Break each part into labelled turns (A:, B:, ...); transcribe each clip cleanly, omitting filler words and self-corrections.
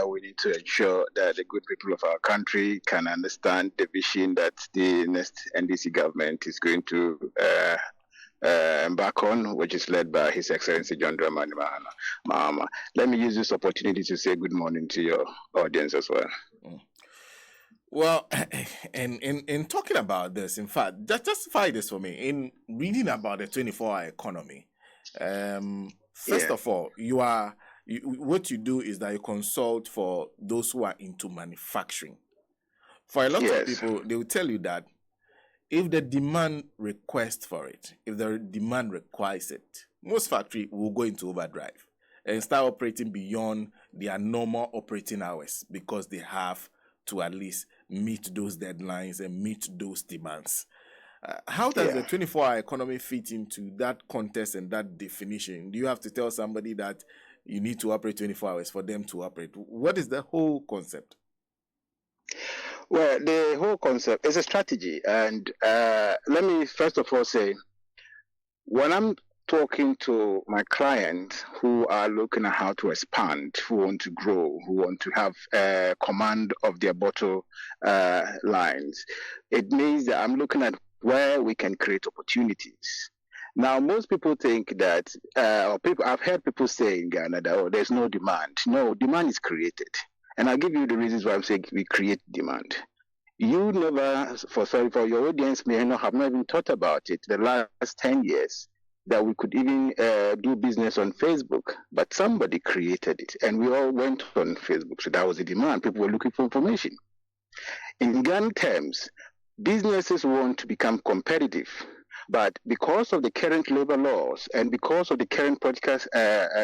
A: that we need to ensure that the good people of our country can understand the vision that the next NDC government is going to embark on, which is led by His Excellency John Dramani Mahama. Let me use this opportunity to say good morning to your audience as well.
B: Well, and in talking about this, in fact, just justify this for me. In reading about the 24-hour economy, first of all, what you do is that you consult for those who are into manufacturing. For a lot of people, they will tell you that if the demand requests for it, if the demand requires it, most factories will go into overdrive and start operating beyond their normal operating hours because they have to at least meet those deadlines and meet those demands. How does the 24-hour economy fit into that context and that definition? Do you have to tell somebody that you need to operate 24 hours for them to operate? What is the whole concept?
A: Well, the whole concept is a strategy. And let me first of all say, when I'm talking to my clients who are looking at how to expand, who want to grow, who want to have command of their bottle lines, it means that I'm looking at where we can create opportunities. Now, most people think that, I've heard people say in Ghana that, there's no demand. No, demand is created. And I'll give you the reasons why I'm saying we create demand. You never, for your audience may not have not even thought about it the last 10 years that we could even do business on Facebook, but somebody created it and we all went on Facebook. So that was the demand. People were looking for information. In Ghana terms, businesses want to become competitive. But because of the current labor laws and because of the current political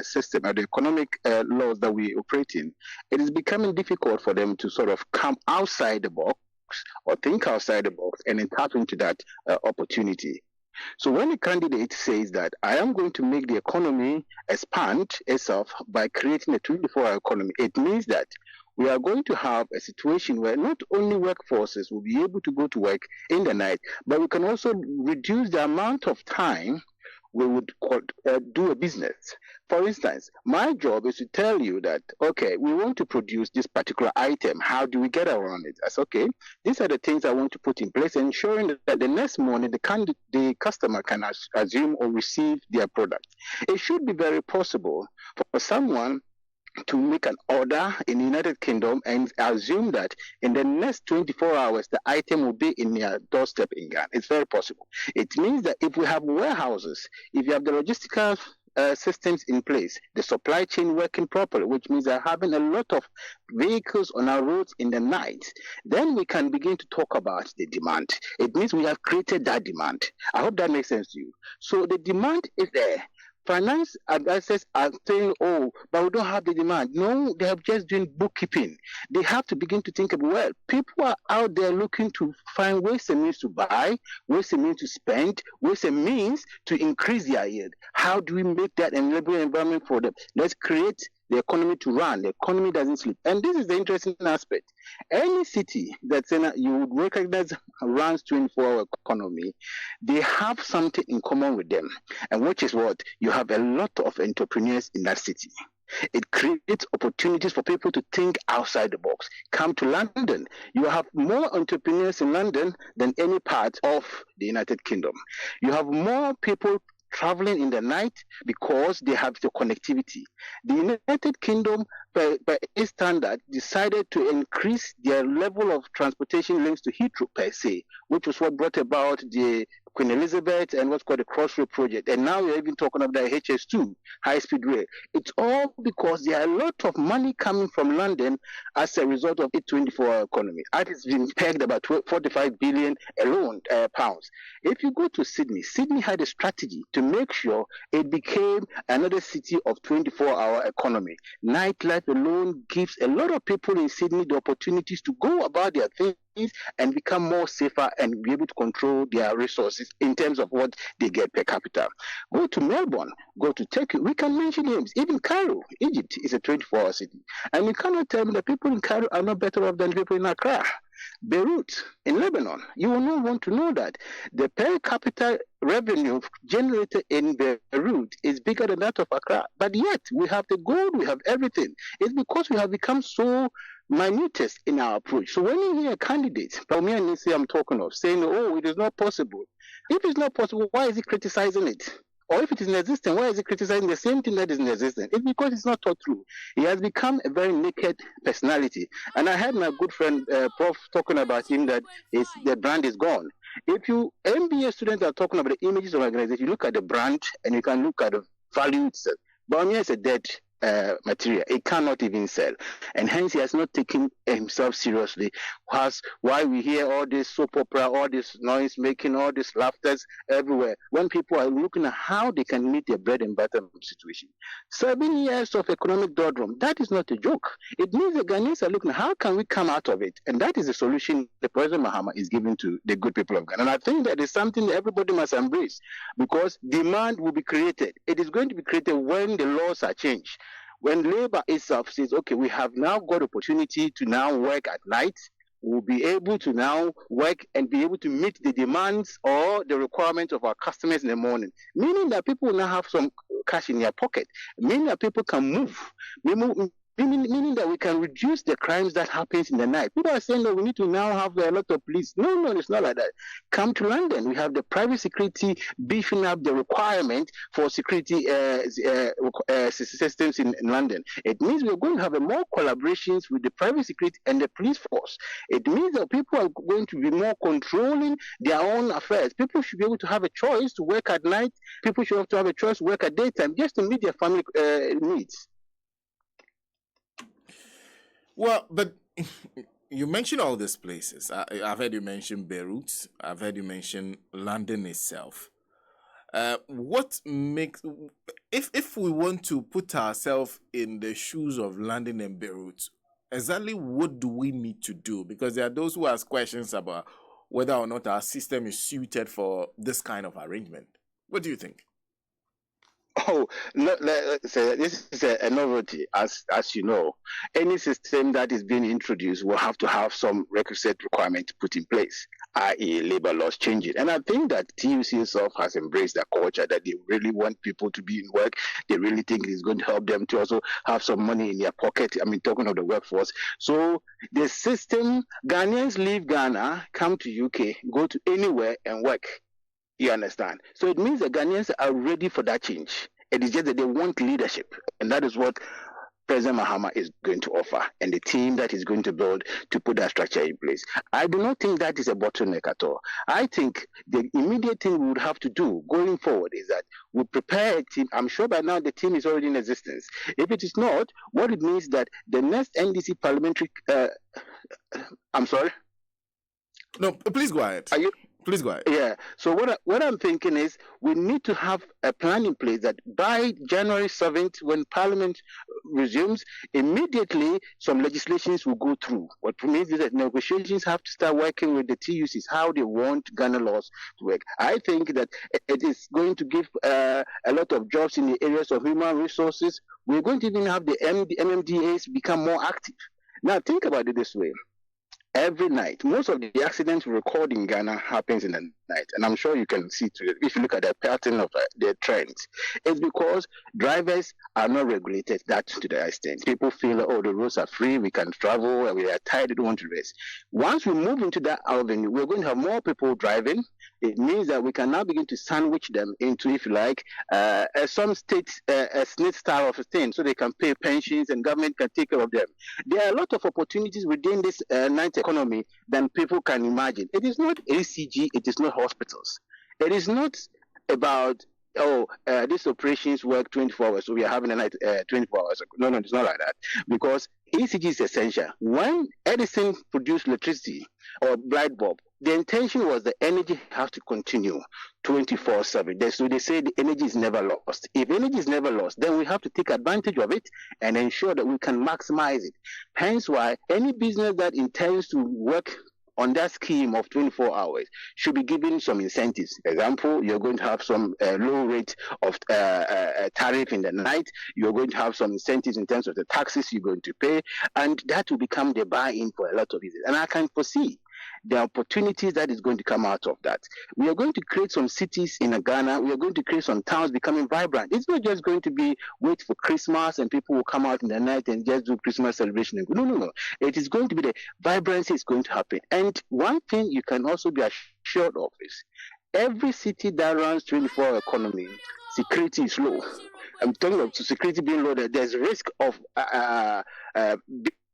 A: system and the economic laws that we operate in, it is becoming difficult for them to sort of come outside the box or think outside the box and then tap into that opportunity. So when a candidate says that I am going to make the economy expand itself by creating a 24-hour economy, it means that we are going to have a situation where not only workforces will be able to go to work in the night, but we can also reduce the amount of time we would do a business. For instance, my job is to tell you that, okay, we want to produce this particular item. How do we get around it? I said, okay, these are the things I want to put in place, ensuring that the next morning the customer can assume or receive their product. It should be very possible for someone to make an order in the United Kingdom and assume that in the next 24 hours, the item will be in their doorstep in Ghana. It's very possible. It means that if we have warehouses, if you have the logistical systems in place, the supply chain working properly, which means they're having a lot of vehicles on our roads in the night, then we can begin to talk about the demand. It means we have created that demand. I hope that makes sense to you. So the demand is there. Finance advisors are saying, but we don't have the demand. No, they are just doing bookkeeping. They have to begin to think about, well, people are out there looking to find ways and means to buy, ways and means to spend, ways and means to increase their yield. How do we make that enabling environment for them? Let's create the economy to run. The economy doesn't sleep. And this is the interesting aspect. Any city that you would recognize runs 24-hour economy, they have something in common with them. And which is what? You have a lot of entrepreneurs in that city. It creates opportunities for people to think outside the box. Come to London. You have more entrepreneurs in London than any part of the United Kingdom. You have more people traveling in the night because they have the connectivity. The United Kingdom, by its standard, decided to increase their level of transportation links to Heathrow per se, which was what brought about the Queen Elizabeth and what's called the Crossrail project. And now we're even talking about the HS2, high-speed rail. It's all because there are a lot of money coming from London as a result of the 24-hour economy. That has been pegged about 45 billion alone pounds. If you go to Sydney, Sydney had a strategy to make sure it became another city of 24-hour economy. Nightlife alone gives a lot of people in Sydney the opportunities to go about their things and become more safer and be able to control their resources in terms of what they get per capita. Go to Melbourne, go to Turkey. We can mention names. Even Cairo, Egypt is a 24-hour city. And you cannot tell me that people in Cairo are not better off than people in Accra. Beirut in Lebanon, you will not want to know that. The per capita revenue generated in Beirut is bigger than that of Accra. But yet, we have the gold, we have everything. It's because we have become so minutest in our approach. So when you hear a candidate, Palmier and Nisi I'm talking of, saying, oh, it is not possible. If it's not possible, why is he criticizing it? Or if it is in existence, why is he criticizing the same thing that is in existence? It's because it's not thought through. He has become a very naked personality. And I heard my good friend Prof talking about him that the brand is gone. If you MBA students are talking about the images of organization, you look at the brand and you can look at the value itself. Bawumia is a dead material. It cannot even sell. And hence he has not taken himself seriously. Why we hear all this soap opera, all this noise making, all this laughters everywhere, when people are looking at how they can meet their bread and butter situation. 7 years of economic doldrum, that is not a joke. It means the Ghanaians are looking, how can we come out of it? And that is the solution the President Mahama is giving to the good people of Ghana. And I think that is something that everybody must embrace, because demand will be created. It is going to be created when the laws are changed. When labor itself says, okay, we have now got opportunity to now work at night, we'll be able to now work and be able to meet the demands or the requirements of our customers in the morning, meaning that people will now have some cash in their pocket, meaning that people can move, meaning that we can reduce the crimes that happens in the night. People are saying that we need to now have a lot of police. No, it's not like that. Come to London. We have the private security beefing up the requirement for security systems in London. It means we're going to have more collaborations with the private security and the police force. It means that people are going to be more controlling their own affairs. People should be able to have a choice to work at night. People should have to have a choice to work at daytime just to meet their family needs.
B: Well, but you mentioned all these places. I've heard you mention Beirut. I've heard you mention London itself. What makes, if we want to put ourselves in the shoes of London and Beirut, exactly what do we need to do? Because there are those who ask questions about whether or not our system is suited for this kind of arrangement. What do you think?
A: Oh, this is a novelty, as you know. Any system that is being introduced will have to have some requisite requirement put in place, i.e. labor laws changing. And I think that TUC itself has embraced that culture, that they really want people to be in work. They really think it's going to help them to also have some money in their pocket. I mean, talking of the workforce. So the system, Ghanaians leave Ghana, come to UK, go to anywhere and work. You understand? So it means the Ghanaians are ready for that change. It is just that they want leadership. And that is what President Mahama is going to offer, and the team that is going to build to put that structure in place. I do not think that is a bottleneck at all. I think the immediate thing we would have to do going forward is that we prepare a team. I'm sure by now the team is already in existence. If it is not, what it means that the next NDC parliamentary... I'm sorry?
B: No, please go ahead.
A: Are you...
B: Please go ahead.
A: Yeah. So what I'm thinking is we need to have a plan in place that by January 7th, when Parliament resumes, immediately some legislations will go through. What means is that negotiations have to start working with the TUCs, how they want Ghana laws to work. I think that it is going to give a lot of jobs in the areas of human resources. We're going to even have the MMDAs become more active. Now, think about it this way. Every night, most of the accidents we record in Ghana happens in the night, and I'm sure you can see to it if you look at the pattern of the trends. It's because drivers are not regulated that to the extent. People feel that, oh, the roads are free, we can travel, and we are tired, we don't want to rest. Once we move into that avenue, we're going to have more people driving. It means that we can now begin to sandwich them into, if you like, some state a SNIT style of thing, so they can pay pensions and government can take care of them. There are a lot of opportunities within this night economy than people can imagine. It is not ACG, it is not hospitals. It is not about, these operations work 24 hours, so we are having a night 24 hours. No, it's not like that. Because ECG is essential. When Edison produced electricity or light bulb, the intention was the energy has to continue 24/7. So they say the energy is never lost. If energy is never lost, then we have to take advantage of it and ensure that we can maximize it. Hence why any business that intends to work on that scheme of 24 hours should be given some incentives. Example, you're going to have some low rate of tariff in the night. You're going to have some incentives in terms of the taxes you're going to pay, and that will become the buy-in for a lot of business. And I can foresee the opportunities that is going to come out of that. We are going to create some cities in Ghana. We are going to create some towns becoming vibrant. It's not just going to be wait for Christmas and people will come out in the night and just do Christmas celebration. No. It is going to be the vibrancy is going to happen. And one thing you can also be assured of is every city that runs 24-hour economy, security is low. I'm talking about security being low. There's risk of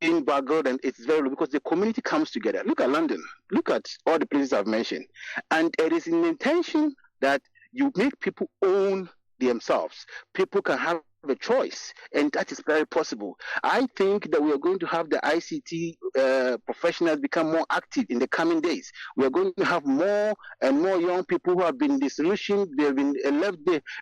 A: being burgled, and it's very low because the community comes together. Look at London. Look at all the places I've mentioned. And it is an intention that you make people own themselves. People can have a choice, and that is very possible. I think that we are going to have the ICT professionals become more active in the coming days. We are going to have more and more young people who have been disillusioned, they've been left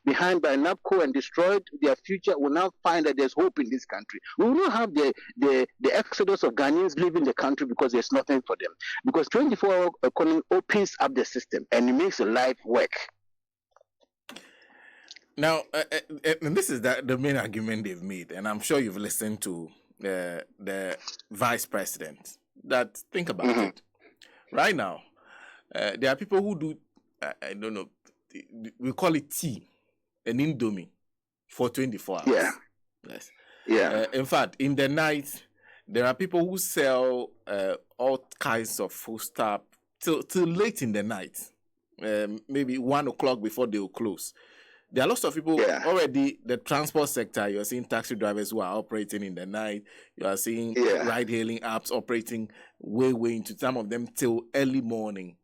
A: behind by NAPCO and destroyed their future, will now find that there's hope in this country. We will not have the exodus of Ghanaians leaving the country because there's nothing for them. Because 24-hour economy opens up the system and it makes life work.
B: Now, and this is the main argument they've made, and I'm sure you've listened to the vice president. That think about it. Right now, there are people who do, I don't know, we call it tea, an Indomie, for 24 hours.
A: Yeah.
B: Yes.
A: Yeah.
B: In fact, in the night, there are people who sell all kinds of food stuff till late in the night, maybe 1 o'clock before they will close. There are lots of people already, the transport sector, you're seeing taxi drivers who are operating in the night. You are seeing ride-hailing apps operating way into some of them till early morning.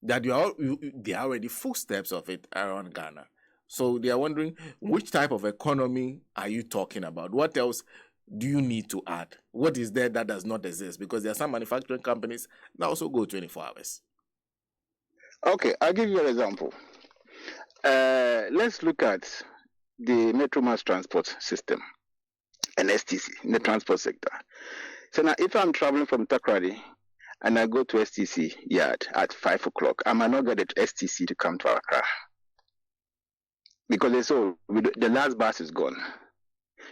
B: That they are already footsteps of it around Ghana. So they are wondering, which type of economy are you talking about? What else do you need to add? What is there that does not exist? Because there are some manufacturing companies that also go 24 hours.
A: Okay, I'll give you an example. Let's look at the Metro Mass Transport System, an STC, in the transport sector. So now, if I'm traveling from Takoradi and I go to STC yard at 5 o'clock, I might not get the STC to come to Accra because the last bus is gone.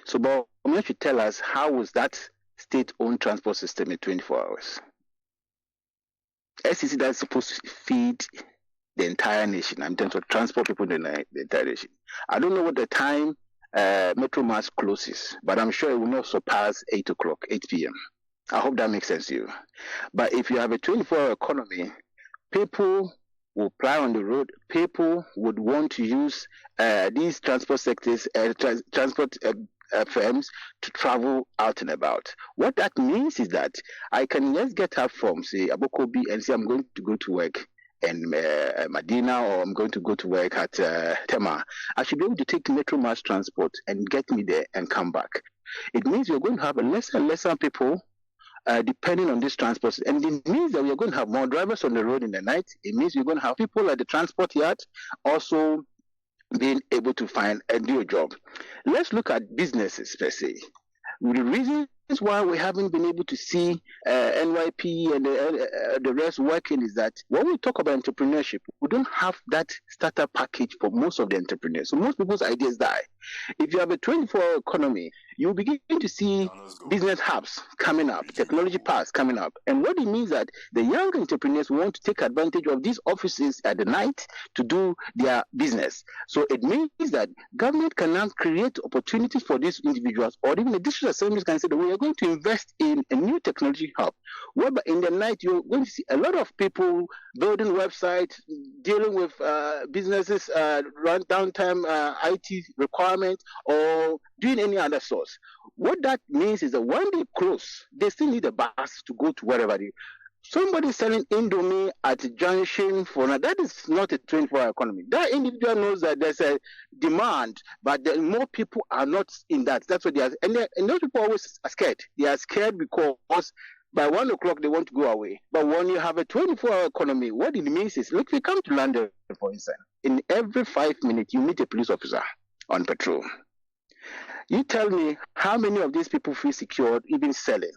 A: So, but you should tell us, how was that state-owned transport system in 24 hours? STC that's supposed to feed the entire nation in terms of transport people in the entire nation. I don't know what the time Metro Mass closes, but I'm sure it will not surpass 8 o'clock, 8 p.m. I hope that makes sense to you. But if you have a 24-hour economy, people will ply on the road. People would want to use these transport sectors, transport firms to travel out and about. What that means is that I can just get up from, say, Abokobi and say I'm going to go to work in Medina, or I'm going to go to work at Tema. I should be able to take Metro Mass transport and get me there and come back. It means we're going to have a lesser people depending on this transport. And it means that we are going to have more drivers on the road in the night. It means we're going to have people at the transport yard also being able to find and do a job. Let's look at businesses per se. The reasons why we haven't been able to see NYP and the rest working is that when we talk about entrepreneurship, we don't have that starter package for most of the entrepreneurs. So most people's ideas die. If you have a 24-hour economy, you begin to see business hubs coming up, technology parks coming up. And what it means that the young entrepreneurs want to take advantage of these offices at the night to do their business. So it means that government can now create opportunities for these individuals, or even the district assemblies can say that we are going to invest in a new technology hub, whereby in the night you're going to see a lot of people building websites, dealing with businesses, run downtime IT requirements, or doing any other source. What that means is that when they close, they still need a bus to go to wherever they. Somebody selling Indomie at a junction for now, that is not a 24-hour economy. That individual knows that there's a demand, but more people are not in that. That's what they are. And those people always are scared. They are scared because by 1 o'clock they want to go away. But when you have a 24-hour economy, what it means is, look, if you come to London, for instance, in every 5 minutes you meet a police officer on patrol. You tell me how many of these people feel secured even selling.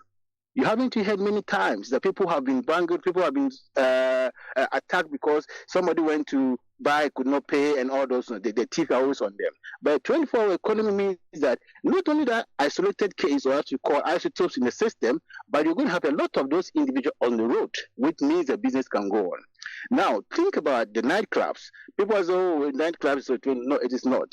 A: You haven't heard many times that people have been bangled, people have been attacked because somebody went to buy, could not pay, and all those. The teeth are always on them. But 24-hour economy means that not only that isolated case, or as you call isotopes in the system, but you're going to have a lot of those individuals on the road, which means the business can go on. Now, think about the nightclubs. People say, oh, nightclubs, no, it is not.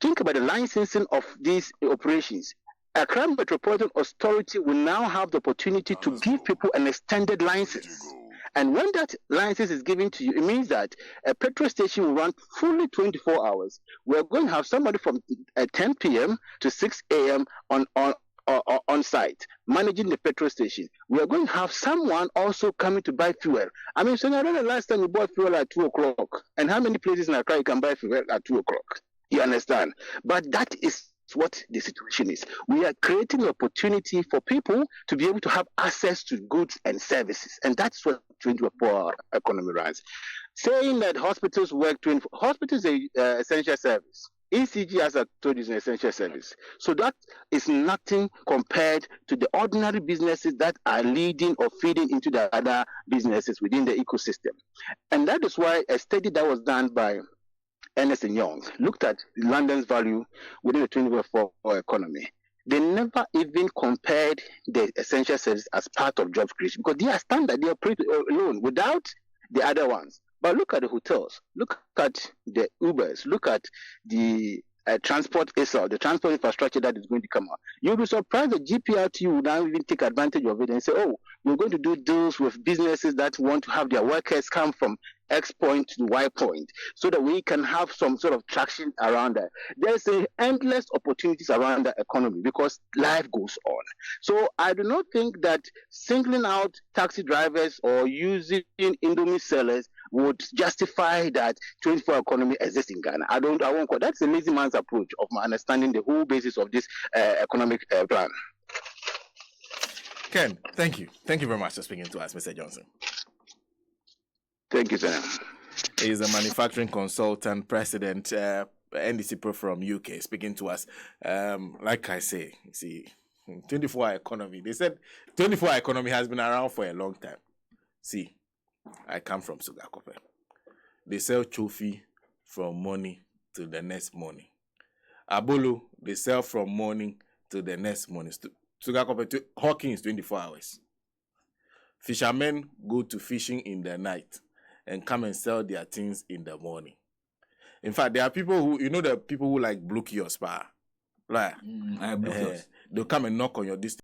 A: Think about the licensing of these operations. Accra Metropolitan Authority will now have the opportunity to give people an extended license. And when that license is given to you, it means that a petrol station will run fully 24 hours. We're going to have somebody from 10 p.m. to 6 a.m. on site, managing the petrol station. We are going to have someone also coming to buy fuel. I mean, so I remember the last time you bought fuel at 2 o'clock, and how many places in Accra you can buy fuel at 2 o'clock? You understand? But that is what the situation is. We are creating an opportunity for people to be able to have access to goods and services, and that's what 24-hour economy runs. Saying that hospitals work 24, hospitals is an essential service. ECG, as I told you, is an essential service. So that is nothing compared to the ordinary businesses that are leading or feeding into the other businesses within the ecosystem. And that is why a study that was done by Ernst & Young looked at London's value within the 24-hour economy. They never even compared the essential services as part of job creation because they are standard, they are pretty alone without the other ones. But look at the hotels, look at the Ubers, look at the transport itself, the transport infrastructure that is going to come out. You'll be surprised that GPRT will now even take advantage of it and say, oh, we're going to do deals with businesses that want to have their workers come from X point to Y point so that we can have some sort of traction around that. There's endless opportunities around the economy because life goes on. So I do not think that singling out taxi drivers or using Indomie sellers would justify that 24-hour economy exists in Ghana. I won't call that's a lazy man's approach of my understanding the whole basis of this economic plan.
B: Ken, thank you. Thank you very much for speaking to us, Mr. Johnson.
A: Thank you, sir.
B: He is a manufacturing consultant, president, NDC Pro from UK, speaking to us. Like I say, you see, 24-hour economy. They said 24-hour economy has been around for a long time. See, I come from Sugakope. They sell trophy from morning to the next morning. Abolo, they sell from morning to the next morning. Sugakope, hawking is 24 hours. Fishermen go to fishing in the night and come and sell their things in the morning. In fact, there are people who, you know, the people who like Blue Kiosk, right?
C: Blue Kiosk.
B: They'll come and knock on your distance.